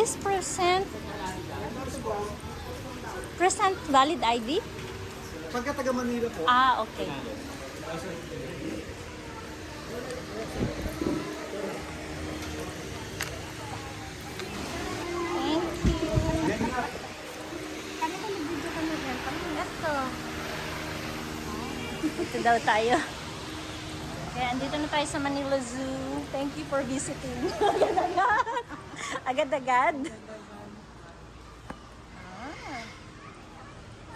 this present valid ID? Pagka taga Manila po. Ah, okay. Ito daw tayo. Kaya andito na tayo sa Manila Zoo. Thank you for visiting. Agad-agad. Agad-agad.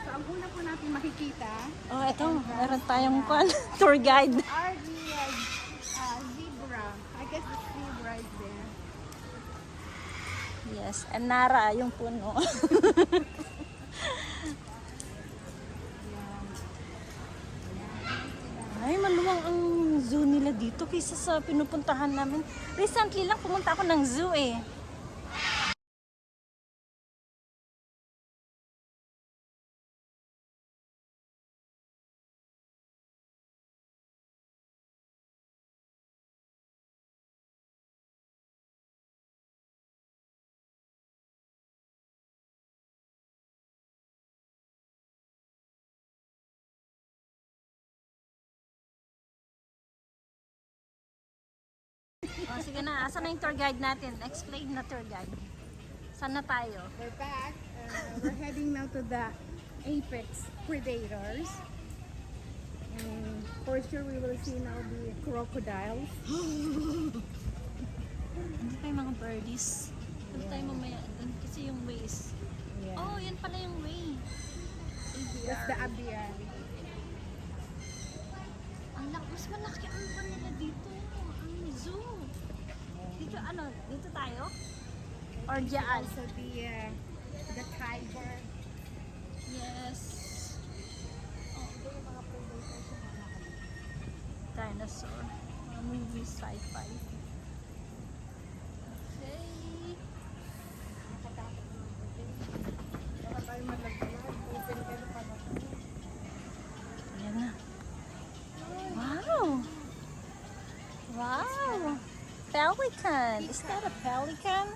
So, ang una po natin makikita Oh, ito. Meron tayong tour guide. are the zebra. I guess the zebra is there. Yes. And Nara, yung puno. Ay, maluwang ang zoo nila dito kaysa sa pinupuntahan namin. Recently lang pumunta ako ng zoo eh. Oh, sige na, asan na yung tour guide natin? Explain na tour guide. Saan na tayo? We're back. We're heading now to the apex predators. And for sure we will see now the crocodiles. Hindi tayo mga birdies. Hindi tayo mamaya dun kasi yung ways. Yeah. Oh, yan pala yung way. That's the aviary. Ang mas malaki ang nila dito. Ang zoo. Dito ano? Dito tayo? Or diyan? Also the tiger. Yes. Ito yung mga predators yung mga Dinosaur. Mga movie sci-fi. Okay. nakatakot mga predators. Baka tayo malaglag. Open pero pa na. Ayan na. Wow! Wow! Pelican! Is that a pelican?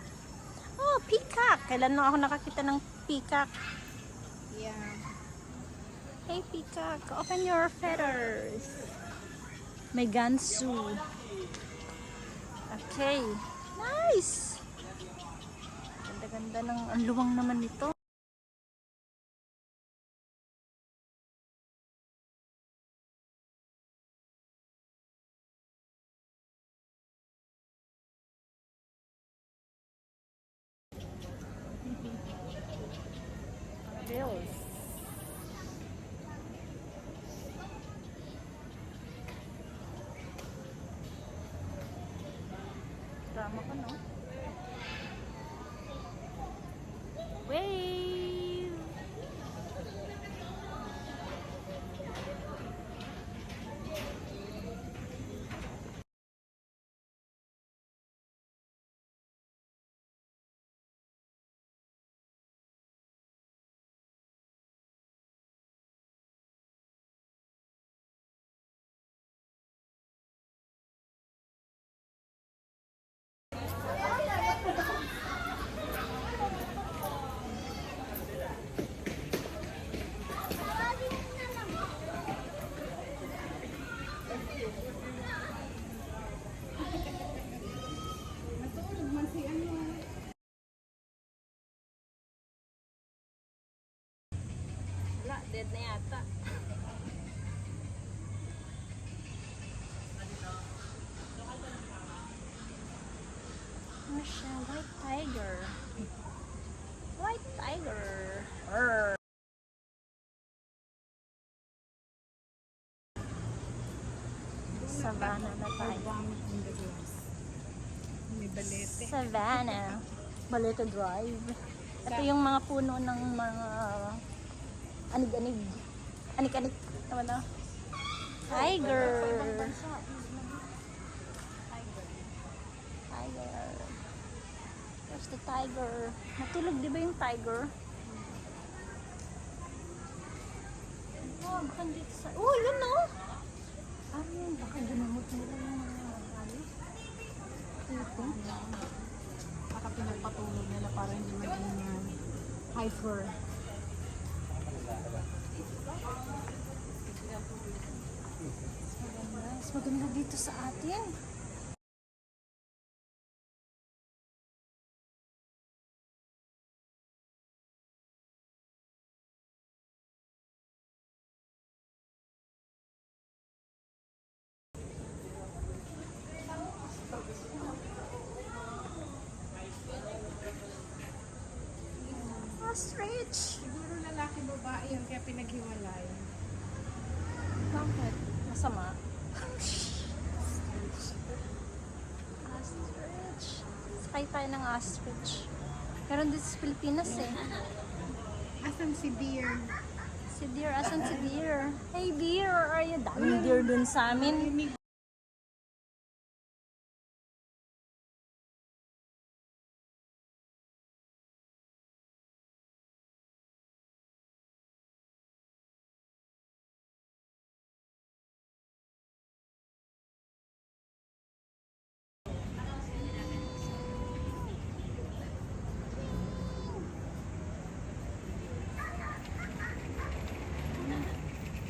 Oh, peacock! Kailan lang ako nakakita ng peacock? Yeah. Hey peacock, open your feathers. May gansu. Okay. Nice! Ganda-ganda ng ang luwang naman nito. Bills. Drama ko, no? Wave! Matulog man si ano. Wala, dead na yata. Oh siya, white tiger. White tiger. Arr. Savannah na tayo. May balete. Savannah. Balete Drive. Ito yung mga puno ng mga anig-anig. Anik-anik. Tama na. Tiger. Tiger. Where's the tiger? Matulog di ba yung tiger? Oh, baka dito sa... Oh, yun no! Ano, baka ginamot nila yung mga halos. Ito. Baka pinagpatulog nila para hindi maging hyper. Mas maganda dito sa atin. Ostrich! Siguro lalaki babae yun kaya pinaghiwalay. Bakit? Masama. Ostrich. Sakay tayo ng ostrich. Meron dito sa Pilipinas eh. Asan si deer? Si deer, asan si deer? Hey deer, where are you? Daming deer dun sa amin.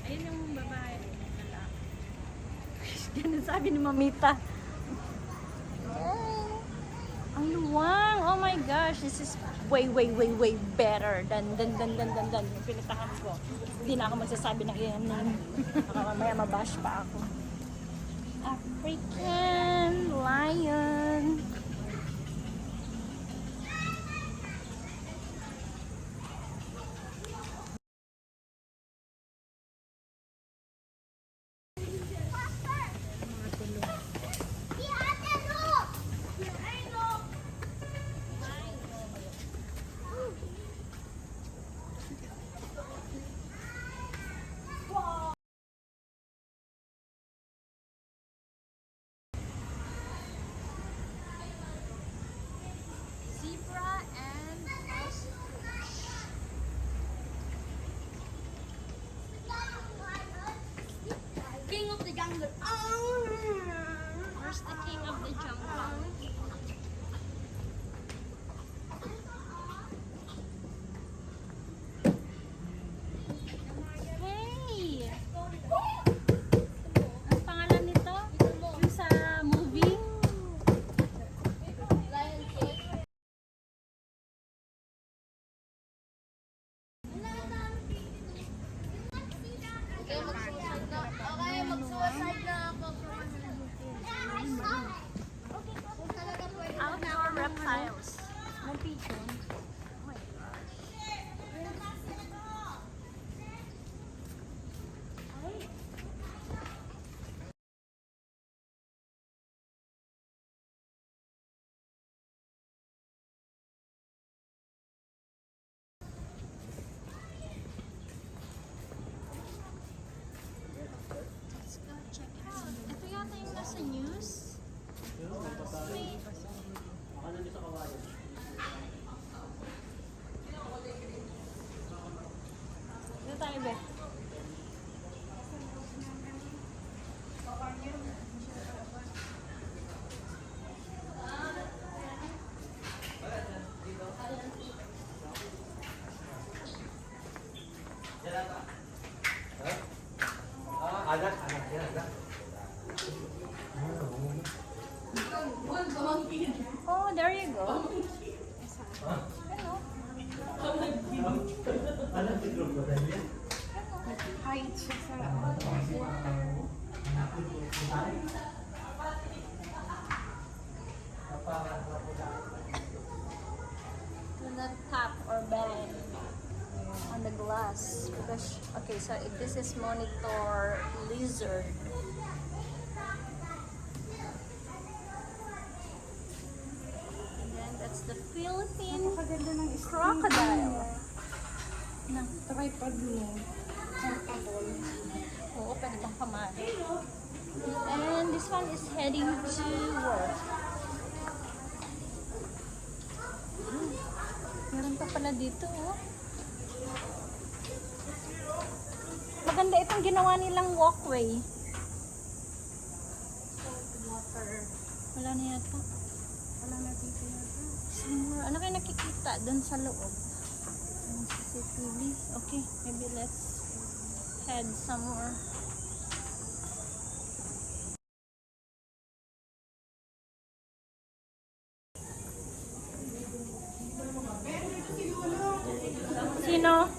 Ayun yung babae. Ganun sabi ni Mamita. Yay! Ang luwang! Oh my gosh! This is way better than yung pinuntahan ko. Hindi na ako magsasabi ng iyan. Baka mamaya mabash pa ako. African lion. Zebra and King of the jungle. where's the king of the jungle? Hey! Ang pangalan nito? Yung sa movie? Lion King. Okay, mag-suicide na ako. Outdoor reptiles. May pigeon. Oh my gosh. Let's go check it out. Ito yata yung nasa news. Wait. Dito tayo, Beth. Anak yan, anak. Oh, there you go. Hello. Anak, tigro ko rin yan. Height siya sa Do not tap or bang on the glass because okay, so if this is monitor lizard. And then that's the Philippine Napakaganda ng crocodile. ng tripod mo. Portable. Oo, pwede bang pamali. And this one is heading to work. Meron pa pala dito, oh. Maganda itong ginawa nilang walkway. Water. Wala na yata. Wala na dito yata. Somewhere, ano kayo nakikita dun sa loob? Ang CCTV. Okay, maybe let's head somewhere. Sino?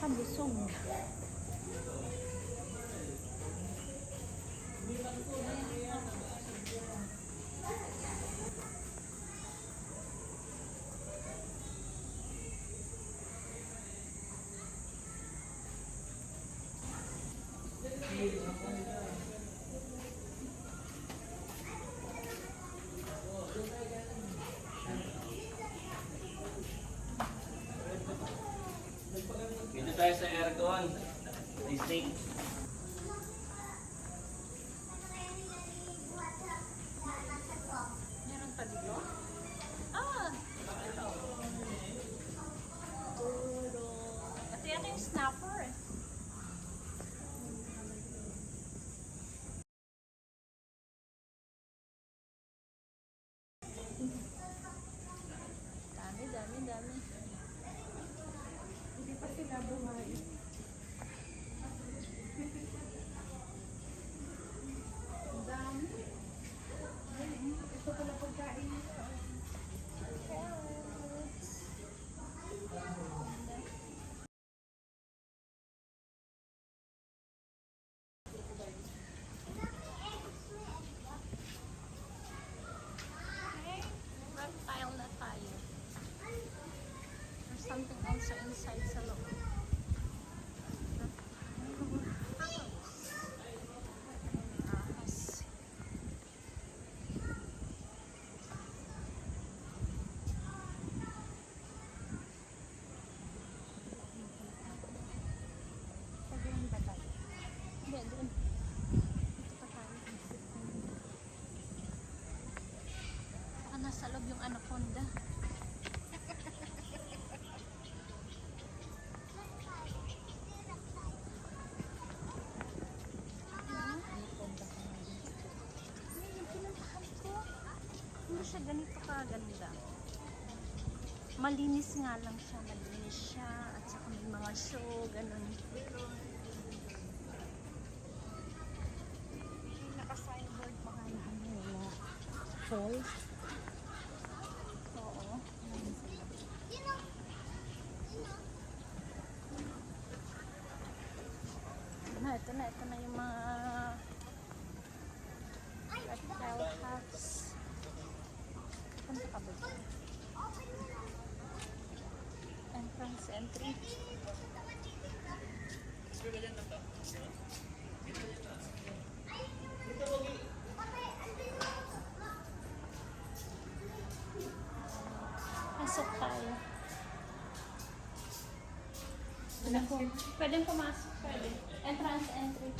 Kabusog. Dito tayo sa aircon. Disney. Meron pa dito? Ah! Ito yata yung snapper eh. Dami, dami, dami. Hindi pa sila buhay. Ang dami. Ito pala pagkain nito. Reptile na tayo. There's something also inside sa loob. Ahas. Pagkain ba tayo? Hindi, doon. Dito pa tayo. Baka nasa loob yung anaconda. Hindi siya ganito kaganda. Malinis nga lang siya. Malinis siya. At saka may mga show, ganun. Naka-signboard pa nga na ano na falls. Oo. Ito na yung mga reptile huts. Punta ka ba dyan? Entrance entry. Pasok tayo. Pwedeng pumasok. Pwede. Entrance entry.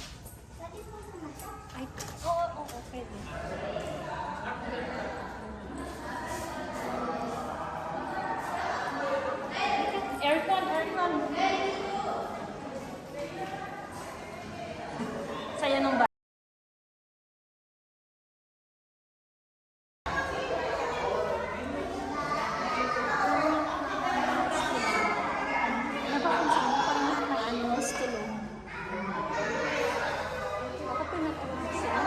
Ay, oo, pwede. Aircon. Saya nung ba? Napapansin mo, parang lahat ng animals tulong. Baka pinag-aral sila.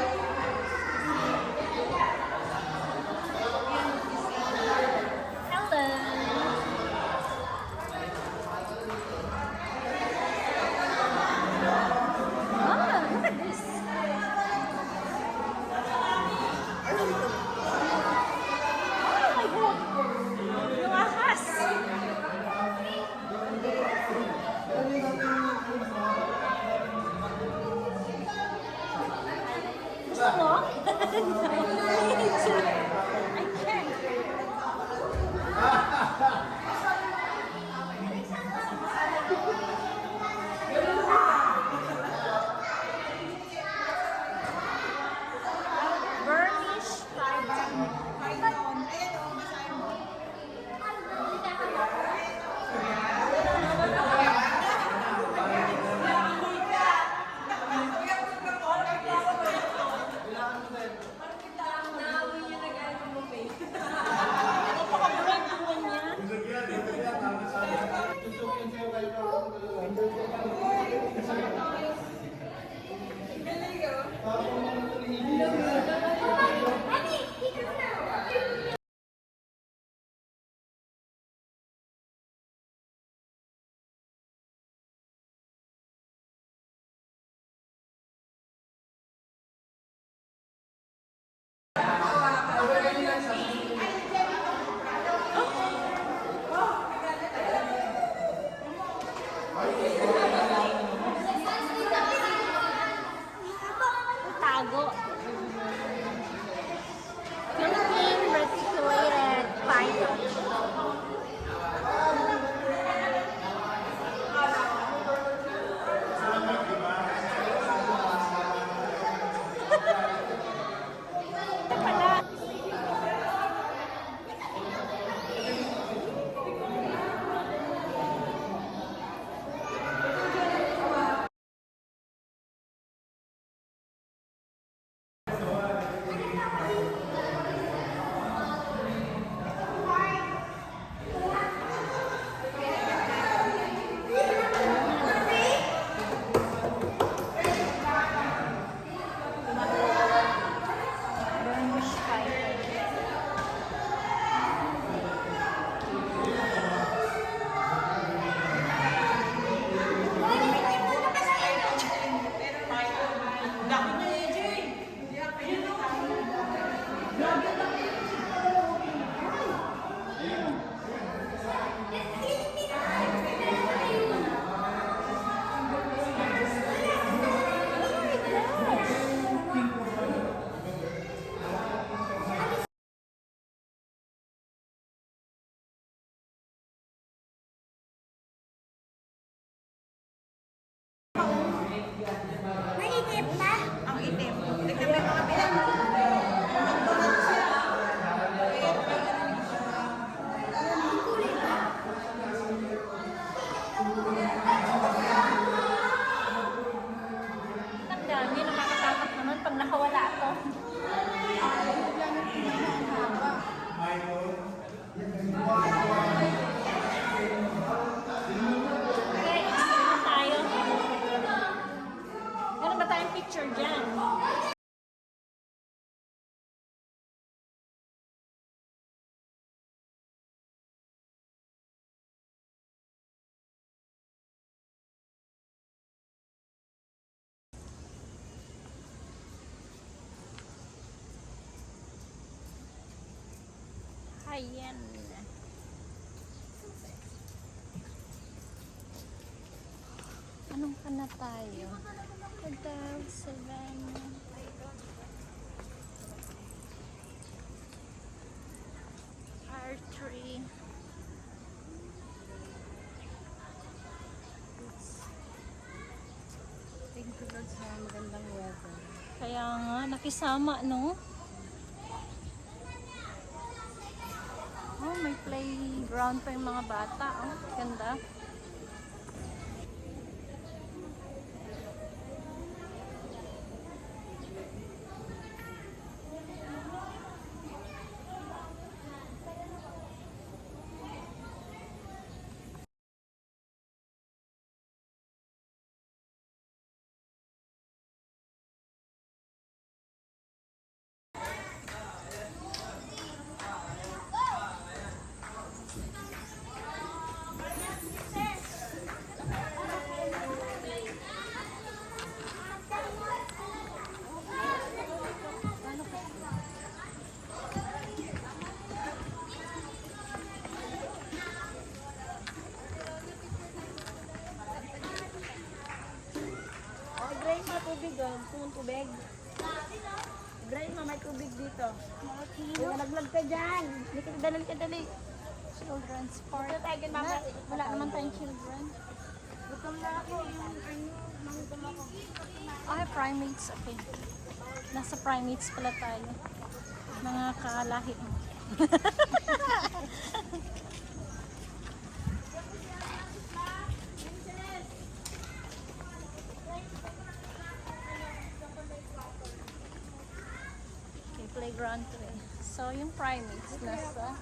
Mainit pa? Ang itim. Tignan mo yung mga pinag. Ang dami, nakakatakot naman pag nakawala to. Okay, exit na tayo. Meron ba tayong picture dyan? Ayan. Anong ka na tayo? Hotel 7. R3. Thank you Lord sa magandang weather. Kaya nga, nakisama, no? Oh, may playground pa yung mga bata. Oh, ganda. Drain mo tubig doon. Kung tubig. Drain mo, may tubig dito. Kung nalaglag ka dyan. Hindi ka dali. Children's park. Ito tayo, mama. Wala naman tayong children. Gutom na ako. Yung manggutom ako. Ah, primates. Okay. Nasa primates pala tayo. Mga kalahi. Okay, playground 3. So, yung primates nasa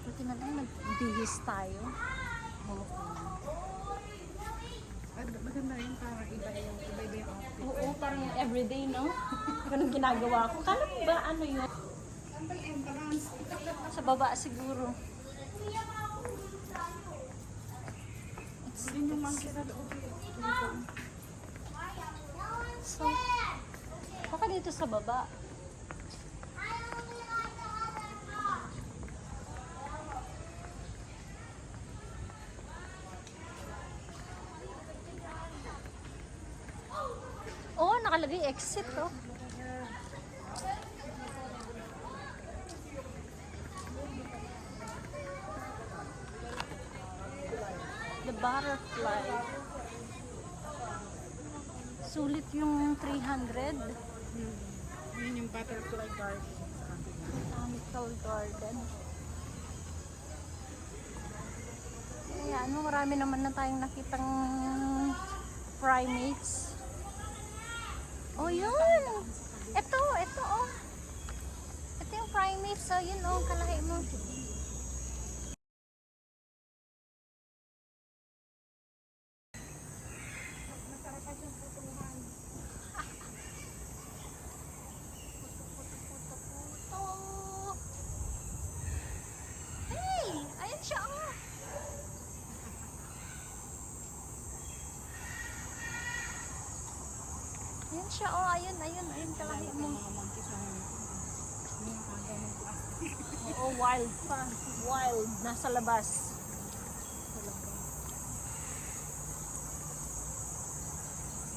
buti na lang nagbihis tayo. Maganda yun para iba yung outfit. Oo, parang everyday, no? Ganun ginagawa ko. Kala mo ba ano yun? Sample entrance. Sa baba siguro. Hindi yung monkey na loob. So, baka dito sa baba. Oh, nakalagay exit, oh. The butterfly. Sulit yung 300. Yun yung butterfly garden. Botanical garden. Kaya ano, marami naman na tayong nakitang primates. Oh, yun! Ito, oh. Ito yung primates. So, yun, oh, kalahi mo. Hey! Ayan siya, oh. Ayan siya, oh. Ayun, kalahi mo. Oo, wild pa. Wild. Nasa labas.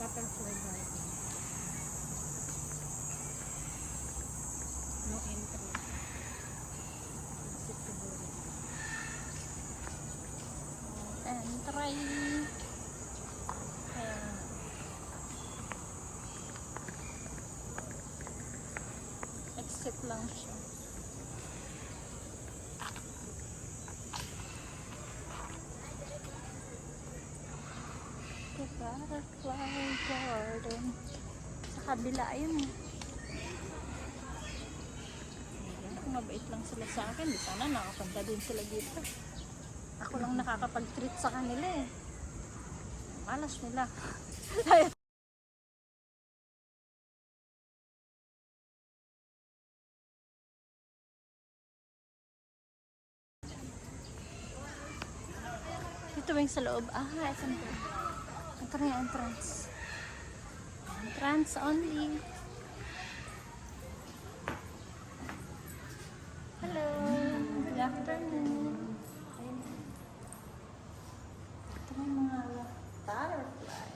Butterfly garden. no entry. Exit siguro. Entry. Kaya exit lang siya. The Butterfly Garden. Sa kabila yun eh. Kung mabait lang sila sa akin, di sana nakapunta din sila dito. Ako lang nakakapag-treat sa kanila eh. Malas nila. Dito ba yung sa loob? Ah, ito na. Ito na yung entrance. Entrance only. Hello. Good afternoon. Ito na yung mga butterfly.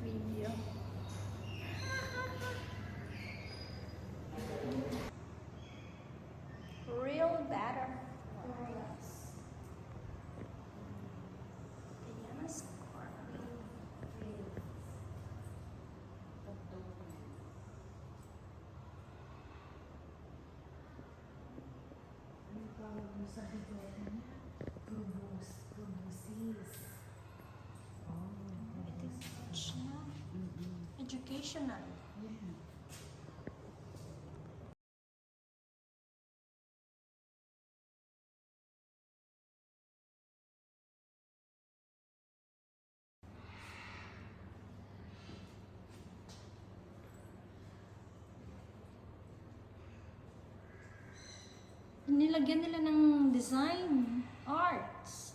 Video. Real butterflies. Diana Scorpion. It is educational. Nilagyan nila ng design, arts.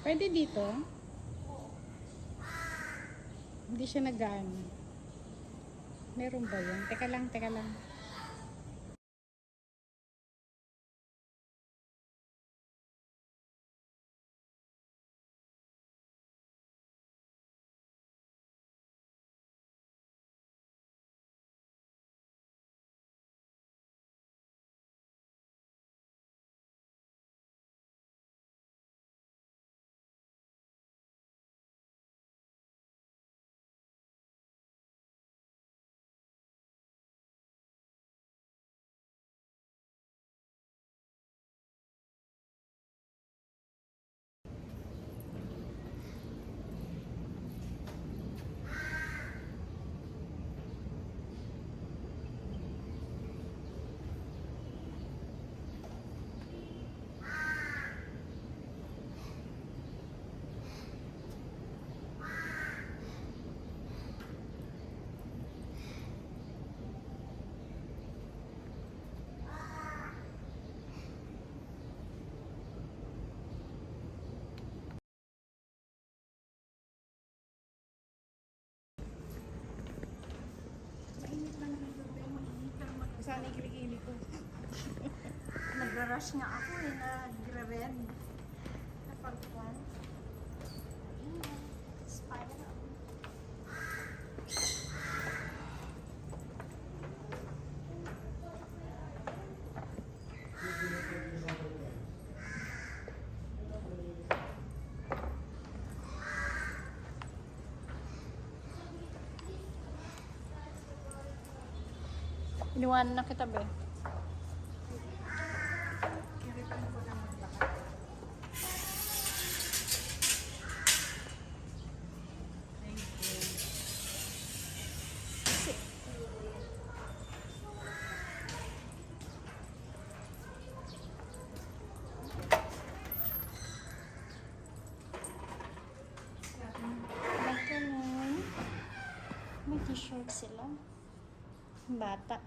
Pwede dito? Hindi siya nag-ano. Meron ba yun? Teka lang, teka lang. Saan yung kilikili ko? Nagra-rush nga ako eh, nagre-red. Napagpuan. Spider. Iniwanan na kita, be. Magkaroon. May t-shirt sila. Bata.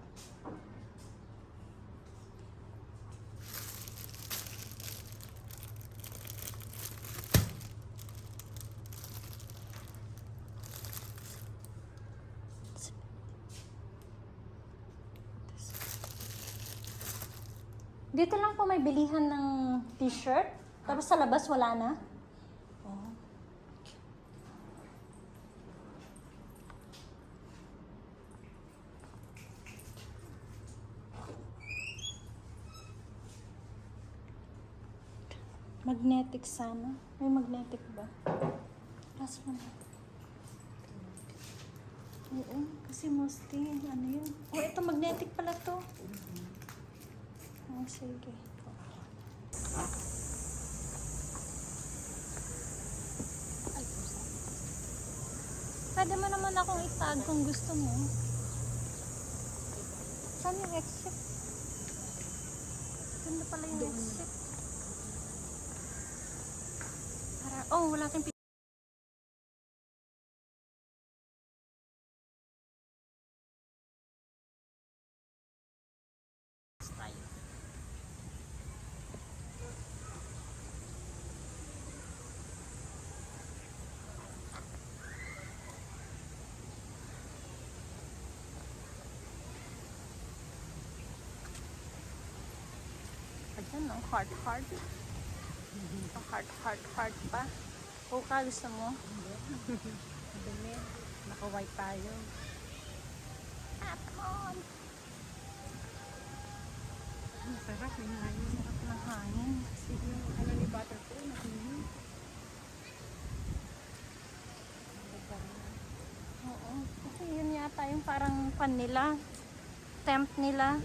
Dito lang po may bilihan ng t-shirt. Tapos sa labas wala na. Oh. Magnetic sana. May magnetic ba? Last one. Oo, kasi mostly, ano yun? Oh, ito magnetic pala to. Oh, sige. Pwede mo naman akong itag kung gusto mo. Saan yung exit? Ganda pala yung exit. Para, oh, wala tayong tayo. Ayan, ang heart. Ang heart pa. O ka, gusto mo? Dumi. Naka-white tayo. Come on! Ang sarap, may hangin. Sarap ng hangin. Yung ano ni Butterfly, nakinig. Oo. Kasi yun yata yung parang pan nila. Temp nila.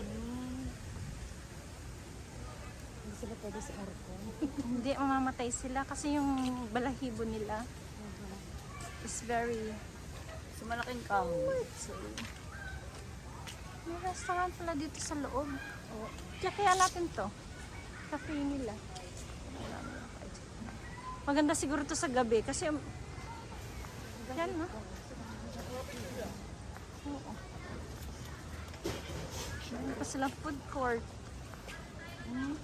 Hindi sila pwede sa aircon. Hindi mamamatay sila kasi yung balahibo nila is very Sa malaking kahoy. so, may restaurant pala dito sa loob. Oh. Kaya natin to. Cafe nila. Maganda siguro to sa gabi kasi yan, no? Oo. Meron pa silang food court.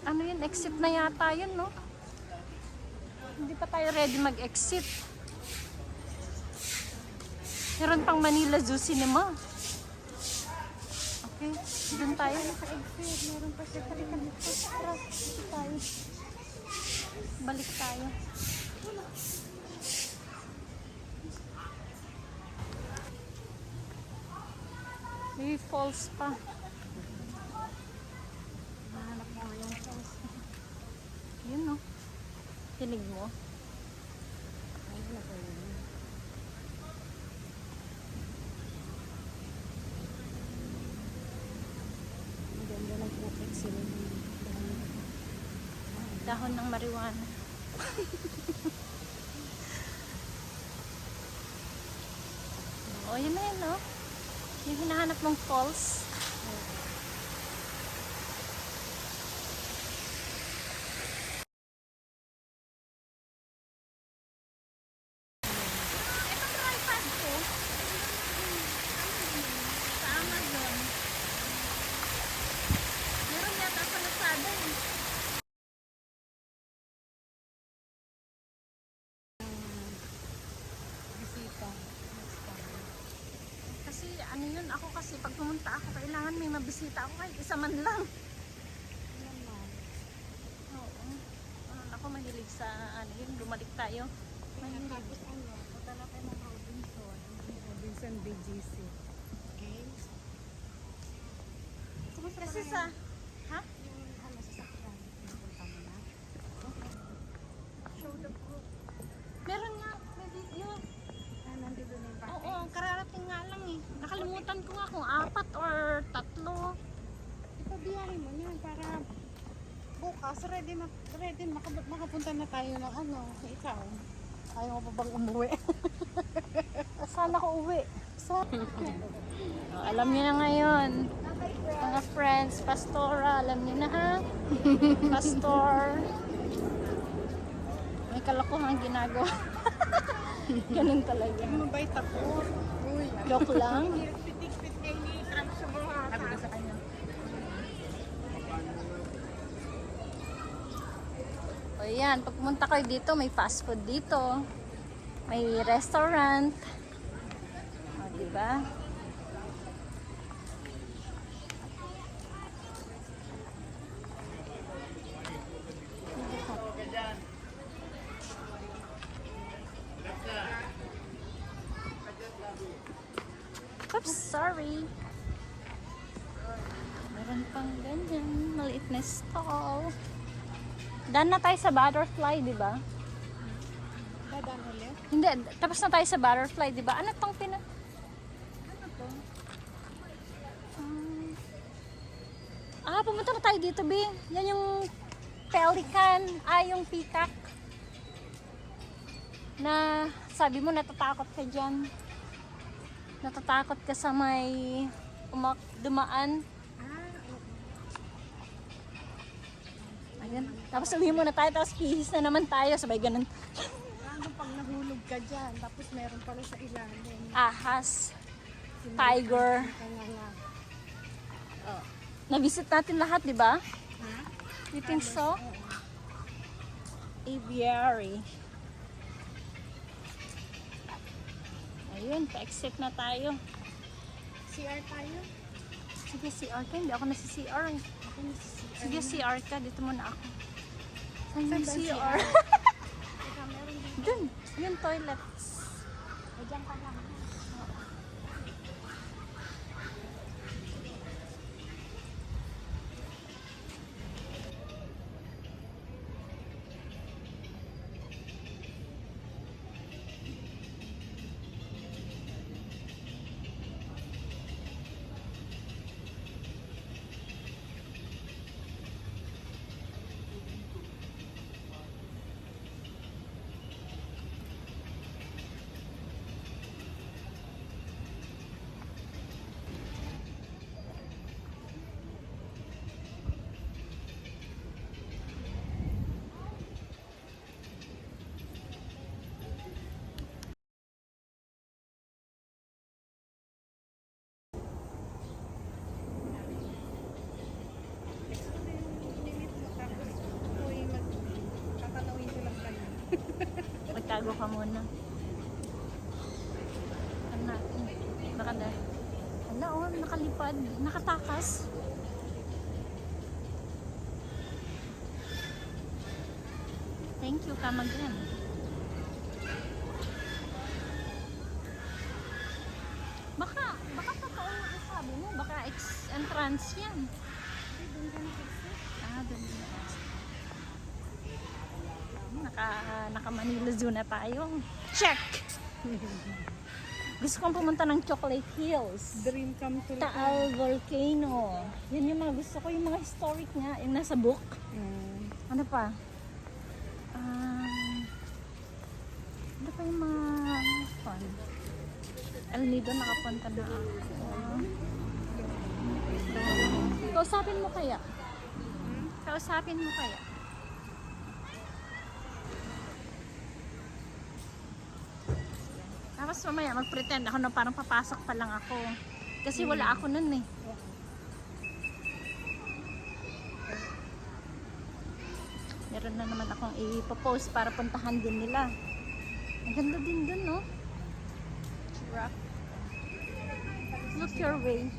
Ano yun? Exit na yata yun, no? Hindi pa tayo ready mag-exit. Meron pang Manila Zoo Cinema. Okay, doon tayo. Sa exit, meron pa siya. Talikan dito. Tara, dito tayo. Balik tayo. May falls pa. Hanap mo yung falls. Yun no. Tinig mo. Ang ganda ng putik sila. Dahon ng marijuana. O, yun na yun, no? Yung hinahanap mong falls. Sa Amazon. Meron yata sa Lazada eh. Bisita. Kasi ano yun, ako kasi pag pumunta ako, kailangan may mabisita ako kahit isa man lang. Oo. Ako mahilig sa ano yun, bumalik tayo. Mahilig. Tapos ano, punta na tayo ng Robinson. Robinson BGC. Okay? Kumusta Kasi pa sa, rin ha? yung ano, sasakyan? Punta mo na? Show the proof. Meron nga, may video. Ah, nandito na yung package. Oo, kararating nga lang eh. Nakalimutan ko nga kung 4 or 3. Ipabiyahin mo yan para bukas ready makapunta na tayo ng ano, ikaw. Ayaw mo pa bang umuwi? Saan ako uwi? Alam niyo na ngayon. Mga friends, Pastora, alam niyo na ha? Pastor. May kalokohan ginagawa. Ganun talaga. Mabait ako. Uy, Joke lang. pitik-pitik kayo ni Trump sa mga sabi ko sa kanya. O yan, pag pumunta kayo dito, may fast food dito. May restaurant. O, diba? Oops, sorry. Meron pang ganyan, maliit na stall. Dan na tayo sa butterfly, di ba? Dadaan ulit? Hindi, tapos na tayo sa butterfly, di ba? Ano tong Ano to? Pumunta na tayo dito, Bing. Yan yung pelican, yung peacock. Na sabi mo natatakot ka dyan. Natatakot ka sa may dumaan. Ayun. Tapos uwi muna tayo, tapos pihis na naman tayo. Sabay ganun. Ano pag nahulog ka dyan, tapos meron pala sa ilalim. Ahas. Tiger. Kaya nga. Na-visit natin lahat, di ba? Ha? You think so? Aviary. Ayun, pa-exit na tayo. CR tayo? Sige, CR ka. Hindi ako nasi-CR. eh. Ako na si CR. Sige, CR ka. Dito muna ako. Saan yung Saan ba CR? Teka, meron dito. Dun. Yung toilets. O, dyan ka lang. Magtago ka muna. Ano natin? Nakalipad. Nakatakas. Thank you, Kamagan. Baka totoo yung sabi mo. Baka entrance yan. Doon ka naka Manila Zoo na tayo. Check! Gusto kong pumunta ng Chocolate Hills. Dream come true. Taal Volcano. Yan yung mga gusto ko. Yung mga historic nga. Yung nasa book. Ano pa? Ano pa yung mga fun? El Nido nakapunta na ako. Kausapin mo kaya? Kausapin mo kaya? Tapos mamaya mag-pretend ako na parang papasok pa lang ako. Kasi wala ako nun eh. Meron na naman akong ipopost para puntahan din nila. Ang ganda din dun, no? Rock. Look your way.